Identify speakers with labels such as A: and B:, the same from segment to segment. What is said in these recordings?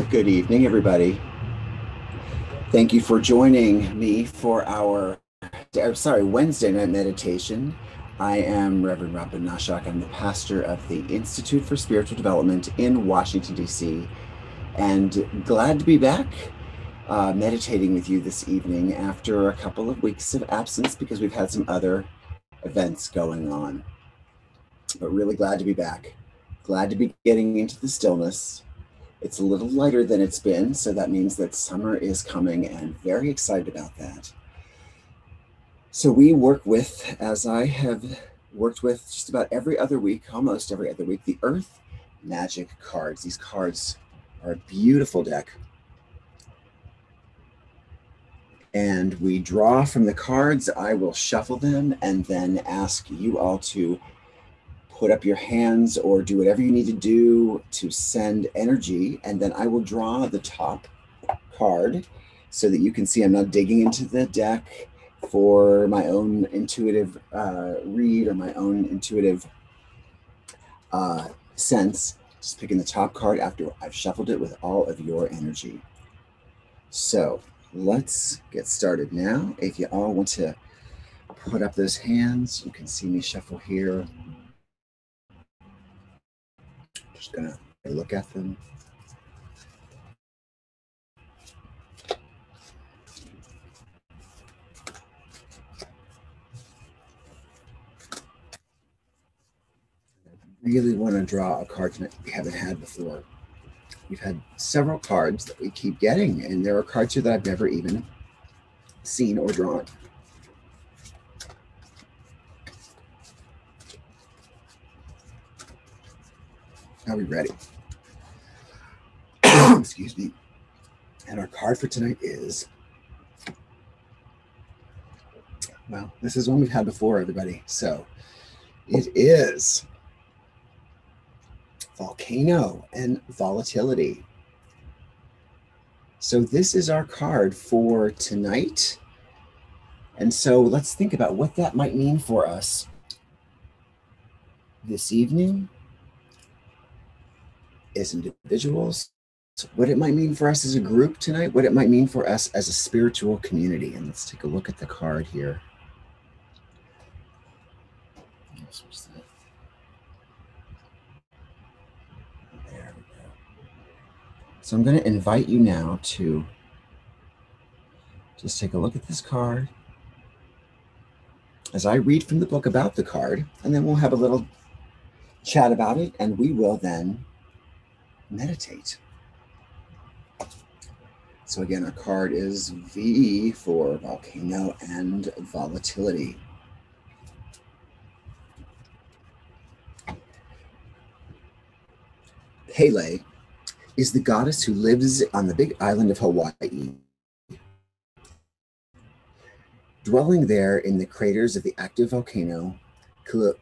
A: Good evening, everybody. Thank you for joining me for our, Wednesday night meditation. I am Reverend Robin Nashak. I'm the pastor of the Institute for Spiritual Development in Washington, D.C., and glad to be back meditating with you this evening after a couple of weeks of absence because we've had some other events going on. But really glad to be back. Glad to be getting into the stillness. It's a little lighter than it's been, so that means that summer is coming and very excited about that. So we work with, as I have worked with just about every other week, almost every other week, the Earth Magic cards. These cards are a beautiful deck. And we draw from the cards. I will shuffle them and then ask you all to put up your hands or do whatever you need to do to send energy. And then I will draw the top card so that you can see I'm not digging into the deck for my own intuitive read or my own intuitive sense. Just picking the top card after I've shuffled it with all of your energy. So let's get started now. If you all want to put up those hands, you can see me shuffle here. Just gonna look at them. I really want to draw a card tonight we haven't had before. We've had several cards that we keep getting, and there are cards here that I've never even seen or drawn. Are we ready? Excuse me. And our card for tonight is, well, this is one we've had before, everybody. So it is Volcano and Volatility. So this is our card for tonight. And so let's think about what that might mean for us this evening as individuals, what it might mean for us as a group tonight, what it might mean for us as a spiritual community. And let's take a look at the card here. There we go. So I'm going to invite you now to just take a look at this card as I read from the book about the card, and then we'll have a little chat about it, and we will then meditate. So again, our card is V for Volcano and Volatility. Pele is the goddess who lives on the big island of Hawaii. Dwelling there in the craters of the active volcano, considered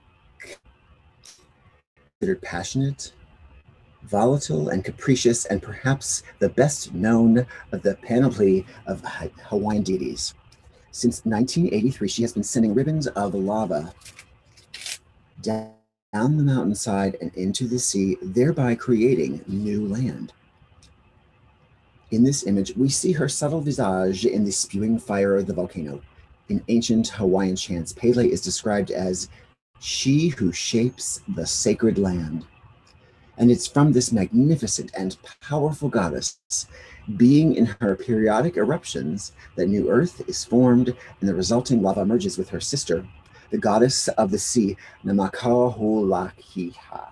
A: passionate, volatile, and capricious, and perhaps the best known of the panoply of Hawaiian deities. Since 1983, she has been sending ribbons of lava down the mountainside and into the sea, thereby creating new land. In this image, we see her subtle visage in the spewing fire of the volcano. In ancient Hawaiian chants, Pele is described as she who shapes the sacred land. And it's from this magnificent and powerful goddess, being in her periodic eruptions, that new earth is formed and the resulting lava merges with her sister, the goddess of the sea, Namakaholakiha.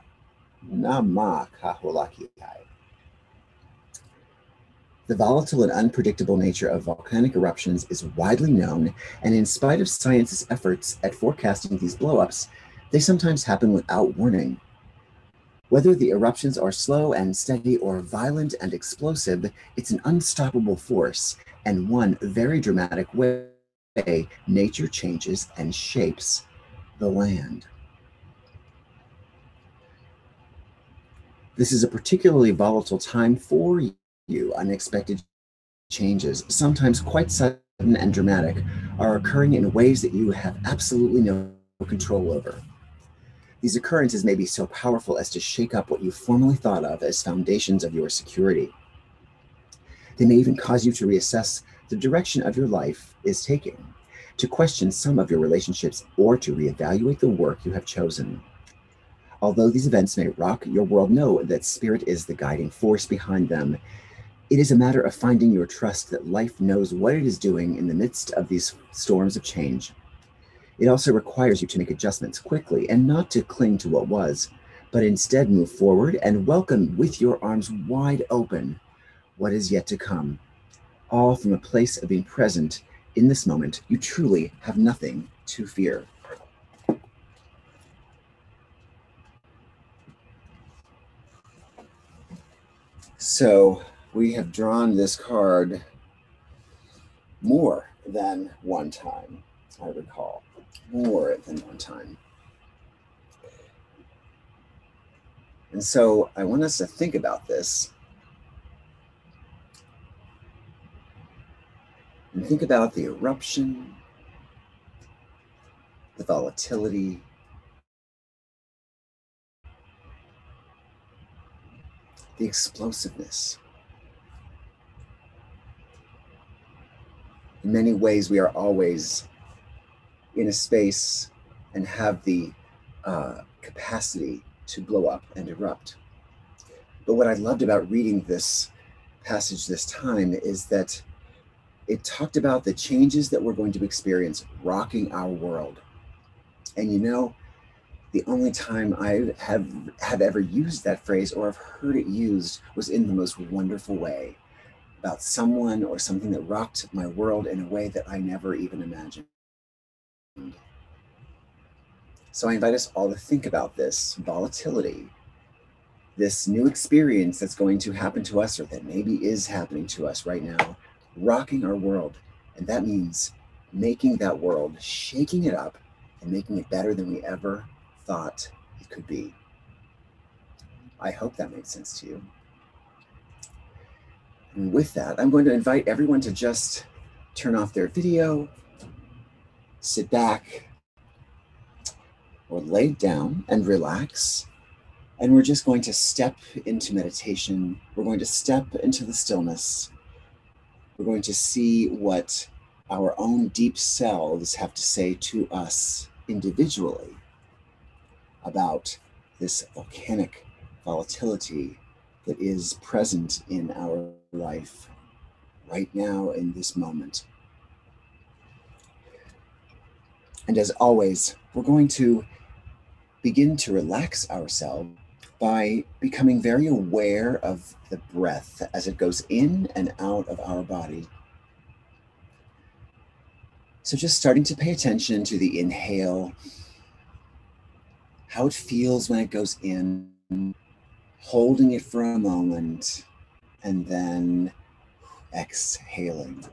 A: The volatile and unpredictable nature of volcanic eruptions is widely known, and in spite of science's efforts at forecasting these blowups, they sometimes happen without warning. Whether the eruptions are slow and steady or violent and explosive, it's an unstoppable force, and one very dramatic way nature changes and shapes the land. This is a particularly volatile time for you. Unexpected changes, sometimes quite sudden and dramatic, are occurring in ways that you have absolutely no control over. These occurrences may be so powerful as to shake up what you formerly thought of as foundations of your security. They may even cause you to reassess the direction of your life is taking, to question some of your relationships, or to reevaluate the work you have chosen. Although these events may rock your world, know that spirit is the guiding force behind them. It is a matter of finding your trust that life knows what it is doing in the midst of these storms of change. It also requires you to make adjustments quickly and not to cling to what was, but instead move forward and welcome with your arms wide open what is yet to come, all from a place of being present in this moment. You truly have nothing to fear. So we have drawn this card more than one time, I recall. More than one time. And so I want us to think about this and think about the eruption, the volatility, the explosiveness. In many ways, we are always in a space and have the capacity to blow up and erupt. But what I loved about reading this passage this time is that it talked about the changes that we're going to experience rocking our world. And you know, the only time I have ever used that phrase or have heard it used was in the most wonderful way, about someone or something that rocked my world in a way that I never even imagined. So I invite us all to think about this volatility, this new experience that's going to happen to us, or that maybe is happening to us right now, rocking our world. And that means making that world, shaking it up, and making it better than we ever thought it could be. I hope that makes sense to you. And with that, I'm going to invite everyone to just turn off their video, sit back, or lay down and relax. And we're just going to step into meditation. We're going to step into the stillness. We're going to see what our own deep selves have to say to us individually about this volcanic volatility that is present in our life right now in this moment. And as always, we're going to begin to relax ourselves by becoming very aware of the breath as it goes in and out of our body. So just starting to pay attention to the inhale, how it feels when it goes in, holding it for a moment, and then exhaling.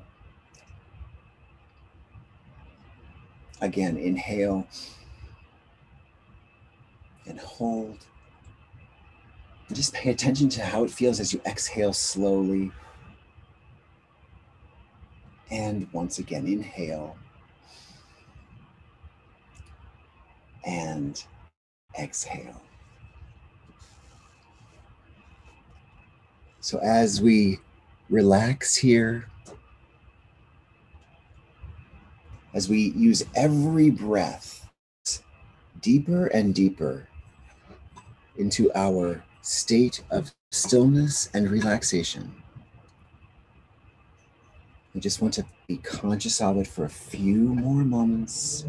A: Again, inhale and hold. And just pay attention to how it feels as you exhale slowly. And once again, inhale and exhale. So as we relax here, as we use every breath deeper and deeper into our state of stillness and relaxation, we just want to be conscious of it for a few more moments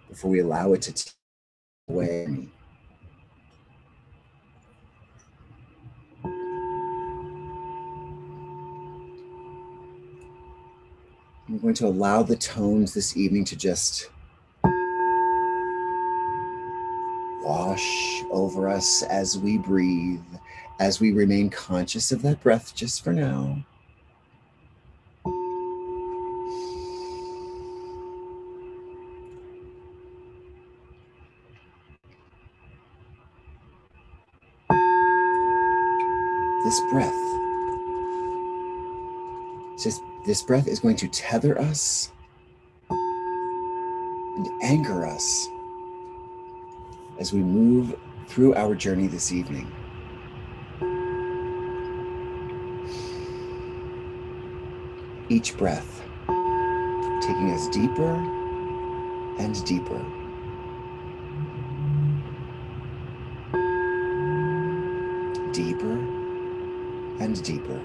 A: before we allow it to take away. I'm going to allow the tones this evening to just wash over us as we breathe, as we remain conscious of that breath just for now. This breath is going to tether us and anchor us as we move through our journey this evening. each breath, taking us deeper and deeper. Deeper and deeper.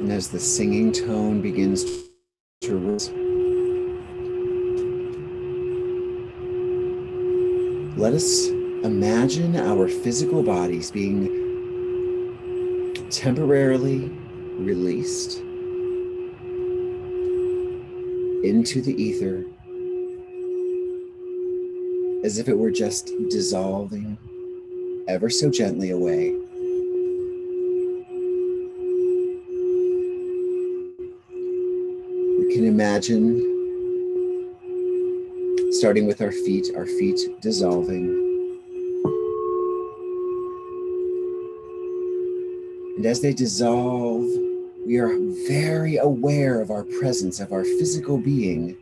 A: And as the singing tone begins to rise, let us imagine our physical bodies being temporarily released into the ether, as if it were just dissolving ever so gently away. We can imagine, starting with our feet dissolving. And as they dissolve, we are very aware of our presence, of our physical being,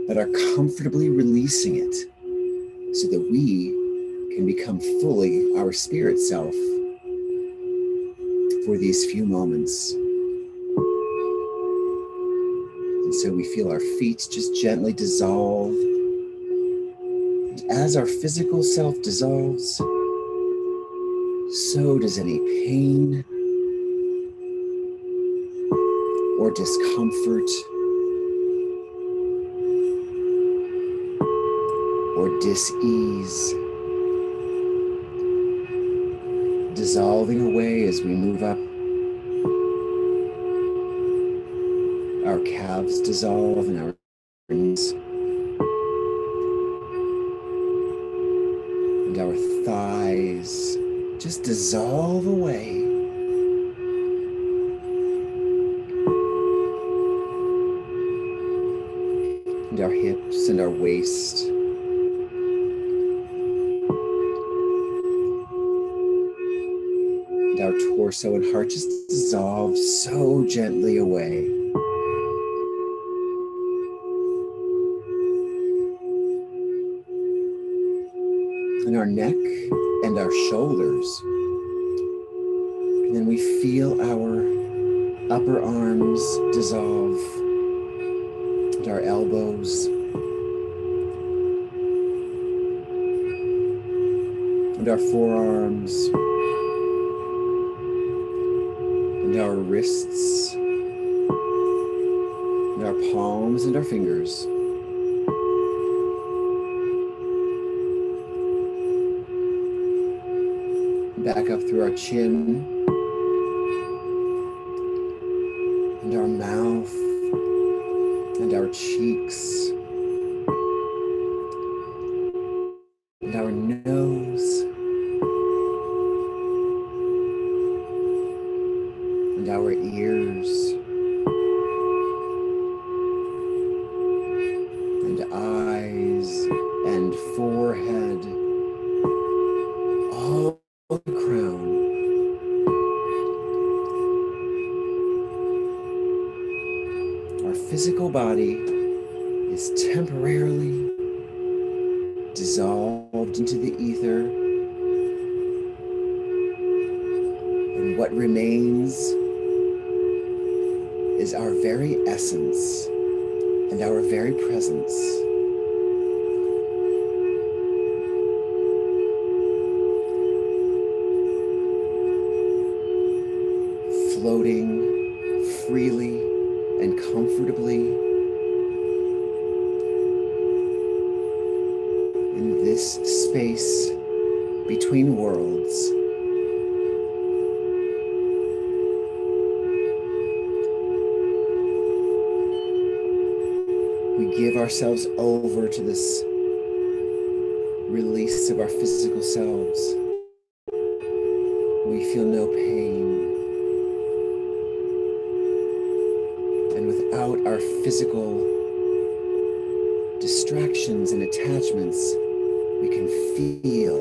A: but are comfortably releasing it so that we can become fully our spirit self for these few moments. And so we feel our feet just gently dissolve. And as our physical self dissolves, so does any pain or discomfort or dis-ease, dissolving away as we move up. Our calves dissolve and our knees and our thighs just dissolve away. And our hips and our waist. And our torso and heart just dissolve so gently away. And our neck and our shoulders. And then we feel our upper arms dissolve, and our elbows, and our forearms, and our wrists, and our palms and our fingers. Back up through our chin, and our mouth, and our cheeks, and our nose, and our ears, and eyes, and forehead, all the crown. Our physical body is temporarily dissolved into the ether, and what remains is our very essence and our very presence. Floating freely and comfortably in this space between worlds. We give ourselves over to this release of our physical selves. We feel no pain. And without our physical distractions and attachments, we can feel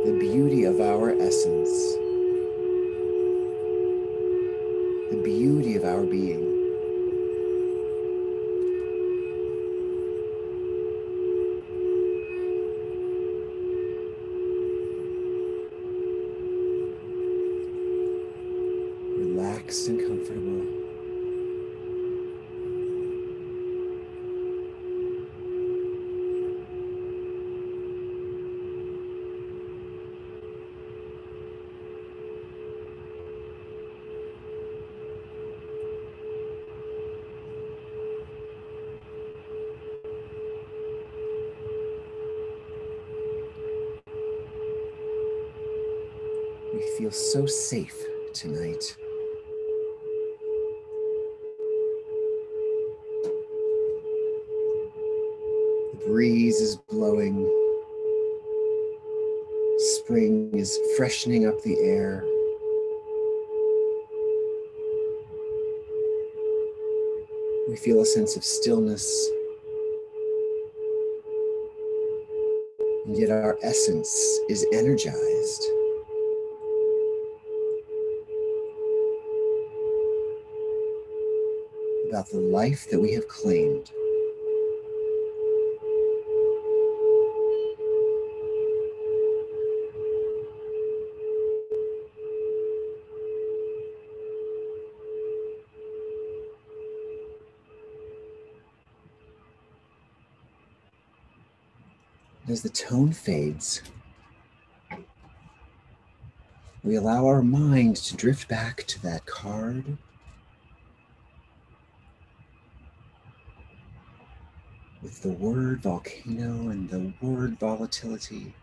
A: the beauty of our essence, the beauty of our being. Relaxed and comfortable. We feel so safe tonight. The breeze is blowing. Spring is freshening up the air. We feel a sense of stillness, and yet our essence is energized. About the life that we have claimed. As the tone fades, we allow our mind to drift back to that card, with the word volcano and the word volatility.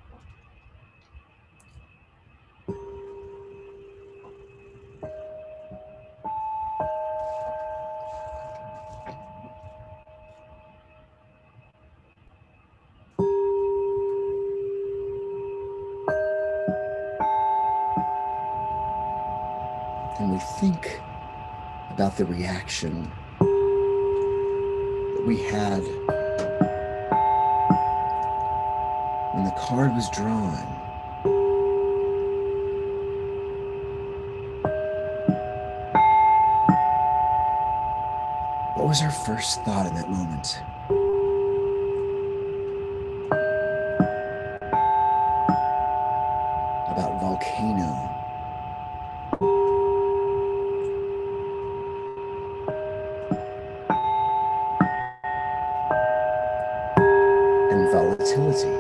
A: And we think about the reaction that we had when the card was drawn. What was our first thought in that moment? About volcano. And volatility.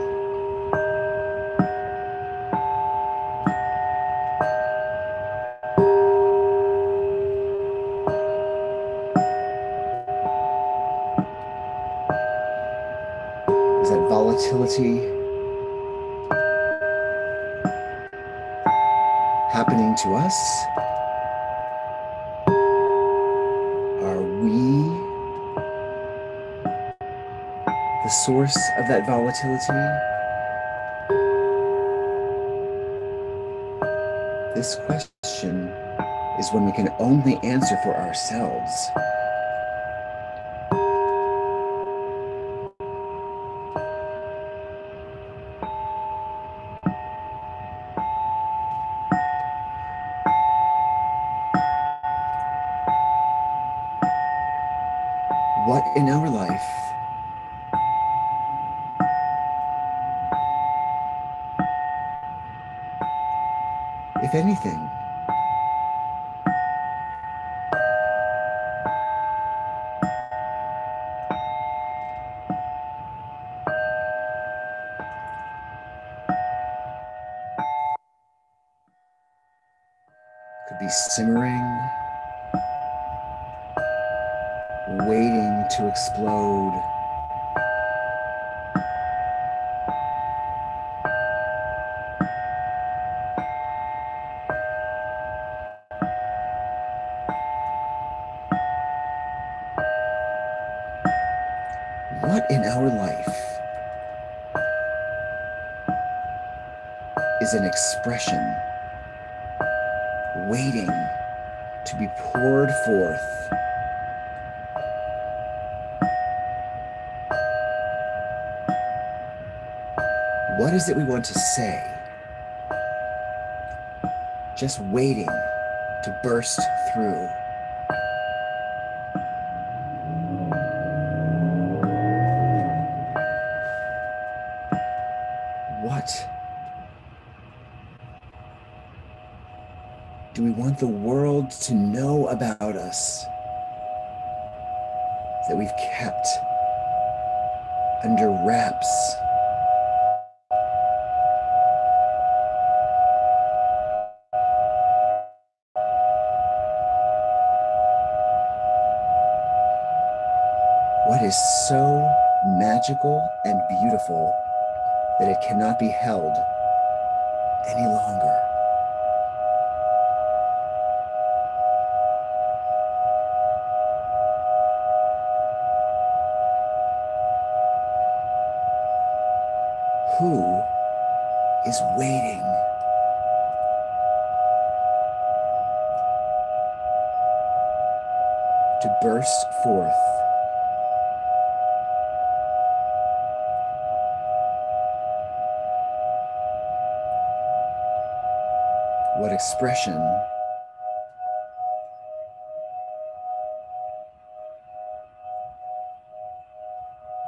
A: Is that volatility happening to us? Are we the source of that volatility? This question is one we can only answer for ourselves. What in our life if anything, could be simmering, waiting to explode. What in our life is an expression waiting to be poured forth? What is it we want to say? just waiting to burst through. What do we want the world to know about us that we've kept under wraps? What is so magical and beautiful that it cannot be held any longer? Who is waiting? To burst forth? What expression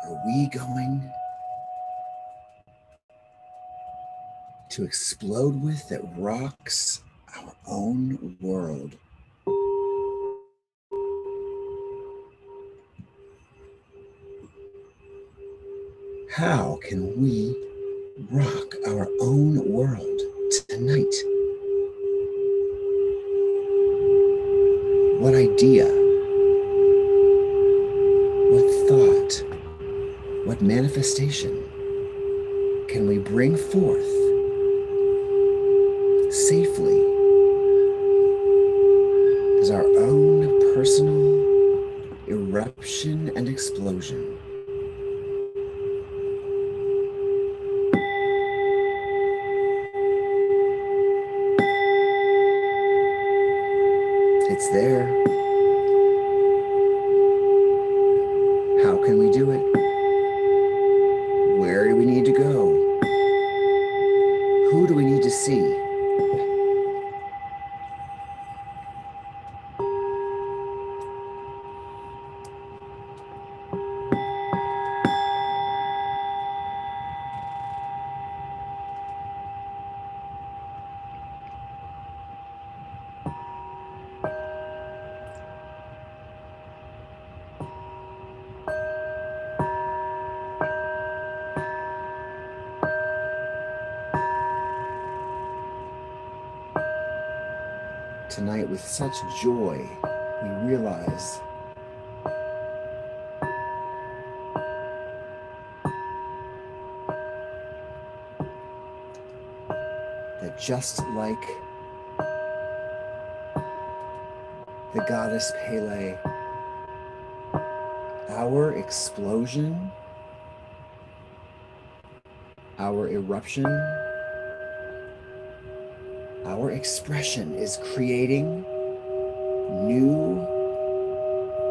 A: are we going to explode with that rocks our own world? How can we rock our own world tonight? What idea, what thought, what manifestation can we bring forth safely as our own personal eruption and explosion? It's there. How can we do it? Where do we need to go? Who do we need to see? Tonight, with such joy, we realize that just like the goddess Pele, our explosion, our eruption, our expression is creating new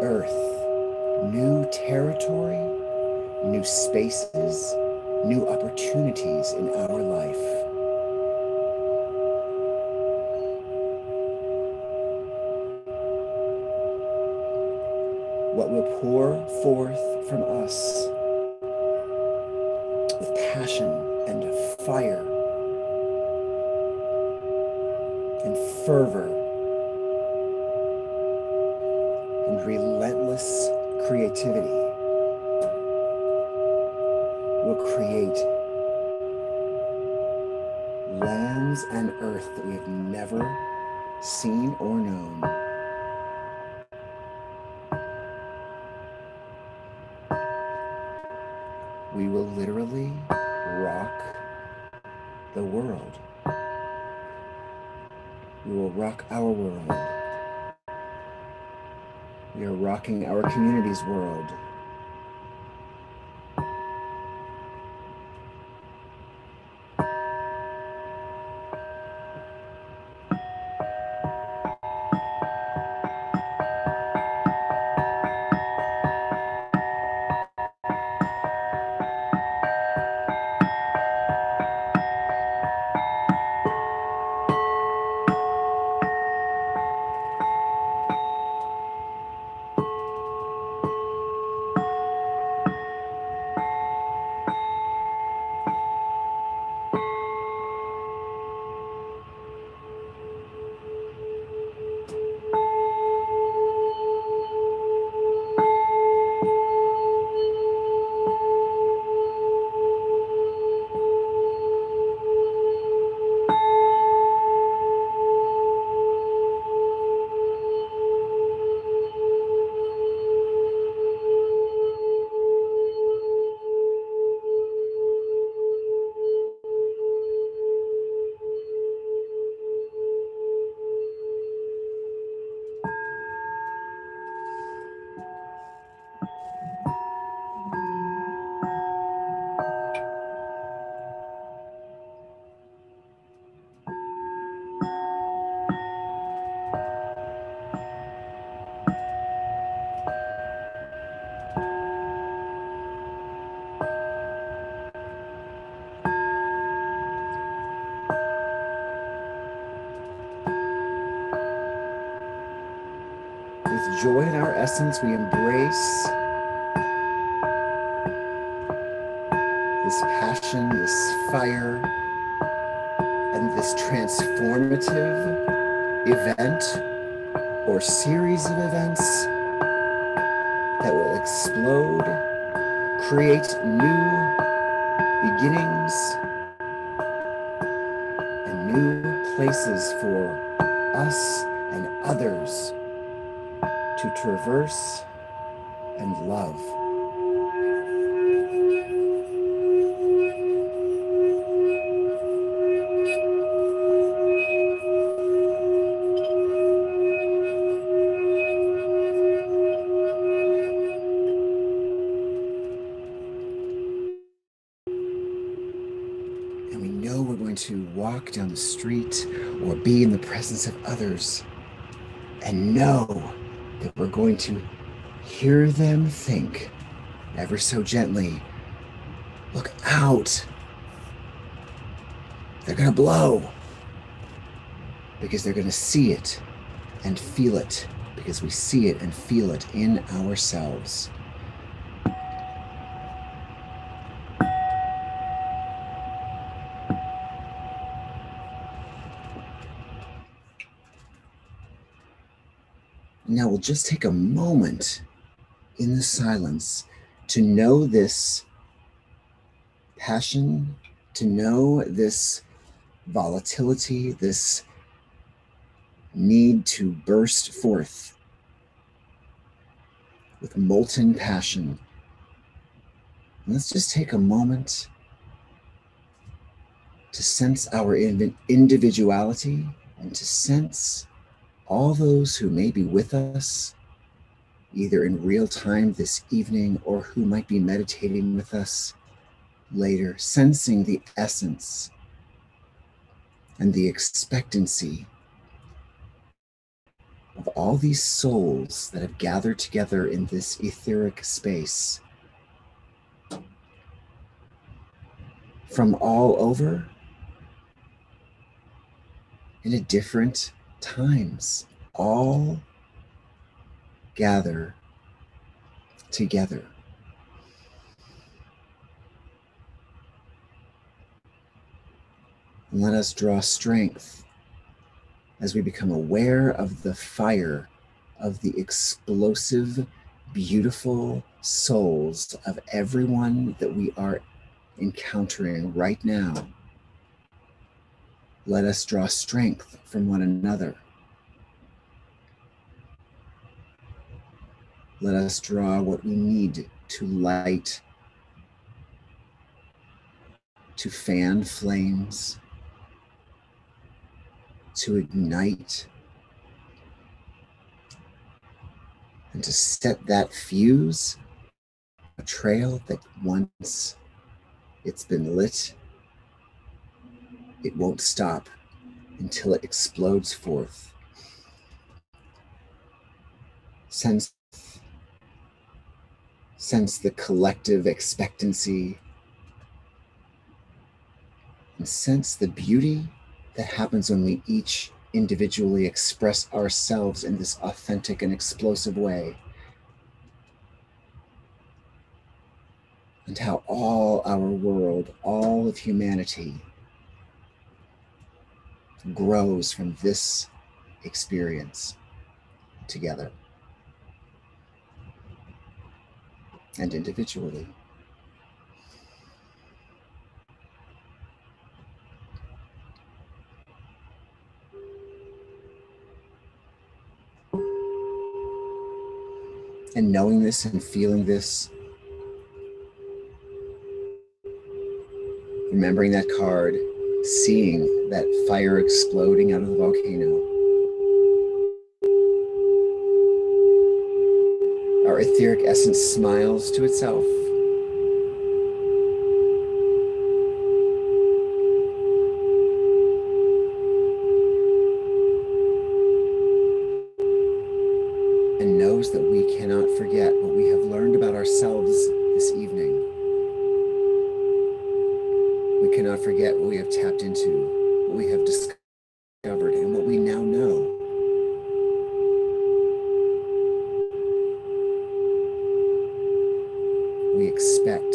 A: earth, new territory, new spaces, new opportunities in our life. What will pour forth from us with passion and fire and fervor and relentless creativity will create lands and earth that we have never seen or known. We will literally rock the world. We will rock our world. We are rocking our community's world. joy in our essence. We embrace this passion, this fire, and this transformative event or series of events that will explode, create new beginnings and new places for us and others to traverse and love. And we know we're going to walk down the street or be in the presence of others and know that we're going to hear them think ever so gently, look out, they're going to blow, because they're going to see it and feel it, because we see it and feel it in ourselves. Now we'll just take a moment in the silence to know this passion, to know this volatility, this need to burst forth with molten passion. And let's just take a moment to sense our individuality and to sense all those who may be with us, either in real time this evening or who might be meditating with us later, sensing the essence and the expectancy of all these souls that have gathered together in this etheric space from all over and at different times, all gather together. And let us draw strength as we become aware of the fire of the explosive, beautiful souls of everyone that we are encountering right now. Let us draw strength from one another. Let us draw what we need to light, to fan flames, to ignite, and to set that fuse, a trail that once it's been lit, it won't stop until it explodes forth. Sense the collective expectancy and sense the beauty that happens when we each individually express ourselves in this authentic and explosive way. And how all our world, all of humanity grows from this experience together and individually. And knowing this and feeling this, remembering that card, seeing that fire exploding out of the volcano, our etheric essence smiles to itself. And knows that we cannot forget what we have learned about ourselves this evening. We cannot forget what we have tapped into, what we have discovered, and what we now know. expect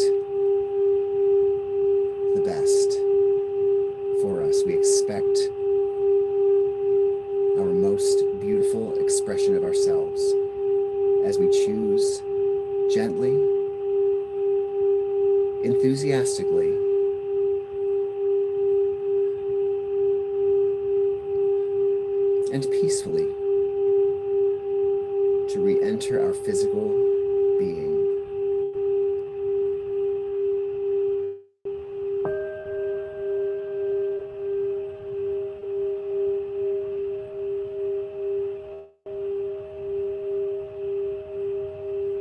A: the best for us. We expect our most beautiful expression of ourselves as we choose gently, enthusiastically, and peacefully to re-enter our physical being.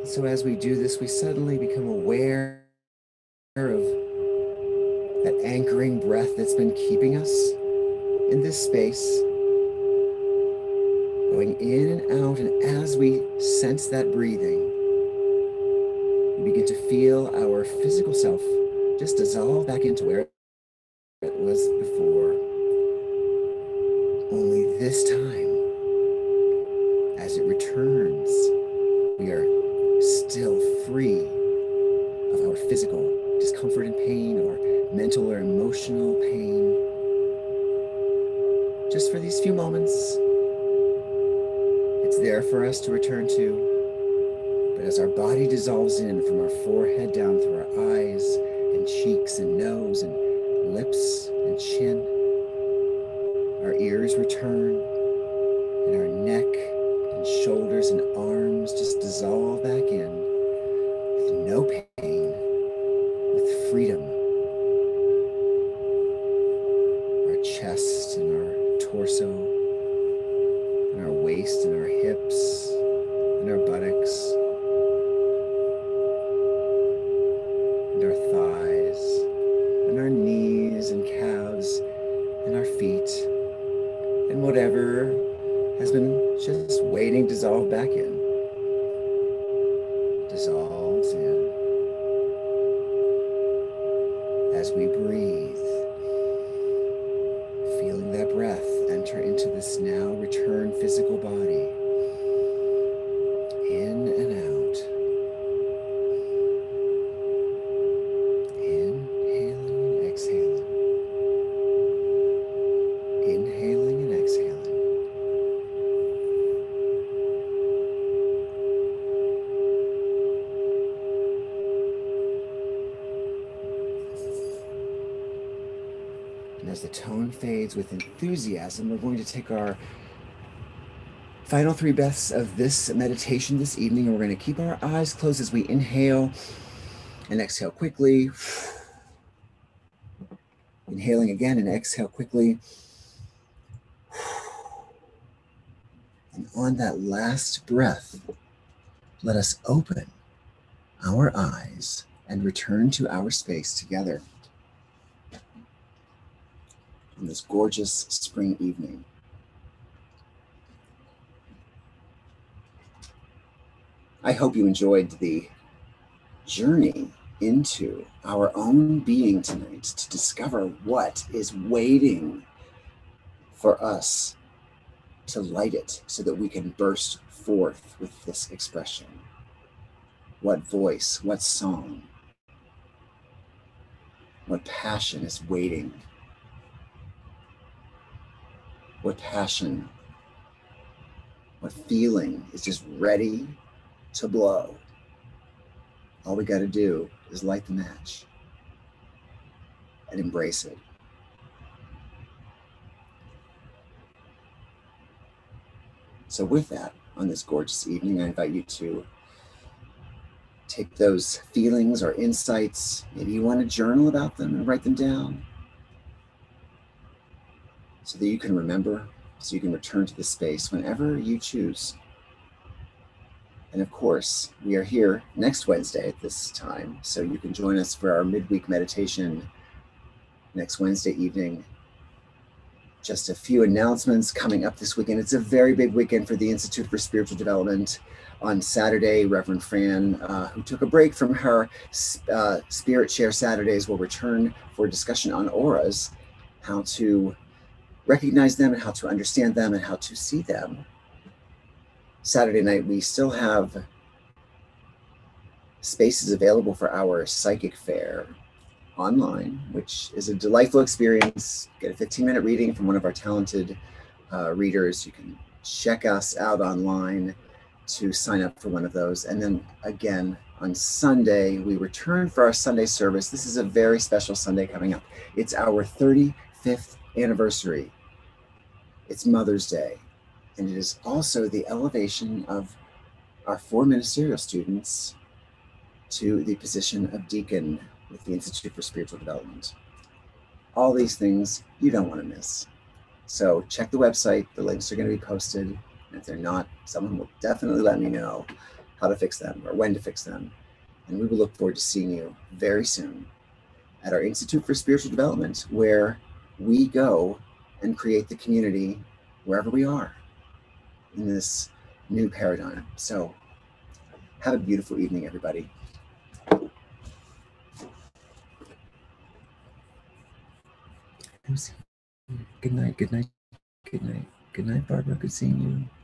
A: So as we do this, we suddenly become aware of that anchoring breath that's been keeping us in this space, going in and out. And as we sense that breathing, we begin to feel our physical self just dissolve back into where it was before. Only this time, as it returns, we are still free of our physical discomfort and pain, or mental or emotional pain. Just for these few moments, it's there for us to return to. But as our body dissolves in from our forehead down through our eyes and cheeks and nose and lips and chin, our ears return, and our neck and shoulders and arms just dissolve back in with no pain, with freedom. Our chest and our torso and our waist and our hips and our buttocks and our thighs and our knees and calves and our feet and whatever has been just waiting to dissolve back in, dissolves in as we breathe, feeling that breath enter into this now returned physical body, in and out, inhaling and exhaling, inhaling and exhaling. And as the tone fades with enthusiasm, we're going to take our final 3 breaths of this meditation this evening, and we're going to keep our eyes closed as we inhale and exhale quickly. Inhaling again and exhale quickly. And on that last breath, let us open our eyes and return to our space together on this gorgeous spring evening. I hope you enjoyed the journey into our own being tonight to discover what is waiting for us to light it so that we can burst forth with this expression. What voice, what song, what passion is waiting? What passion, what feeling is just ready to blow? All we got to do is light the match and embrace it. So with that, on this gorgeous evening, I invite you to take those feelings or insights. Maybe you want to journal about them and write them down so that you can remember, so you can return to the space whenever you choose. And of course, we are here next Wednesday at this time, so you can join us for our midweek meditation next Wednesday evening. Just a few announcements coming up this weekend. It's a very big weekend for the Institute for Spiritual Development. On Saturday, Reverend Fran, who took a break from her Spirit Share Saturdays, will return for a discussion on auras, how to recognize them and how to understand them and how to see them. Saturday night, we still have space is available for our psychic fair online, which is a delightful experience. Get a 15-minute reading from one of our talented readers. You can check us out online to sign up for one of those. And then again, on Sunday, we return for our Sunday service. This is a very special Sunday coming up. It's our 35th anniversary. It's Mother's Day. And it is also the elevation of our 4 ministerial students to the position of deacon with the Institute for Spiritual Development. All these things you don't want to miss. So check the website. The links are going to be posted. And if they're not, someone will definitely let me know how to fix them or when to fix them. And we will look forward to seeing you very soon at our Institute for Spiritual Development, where we go and create the community wherever we are in this new paradigm. So have a beautiful evening, everybody. Good night, good night, good night. Good night, Barbara. Good seeing you.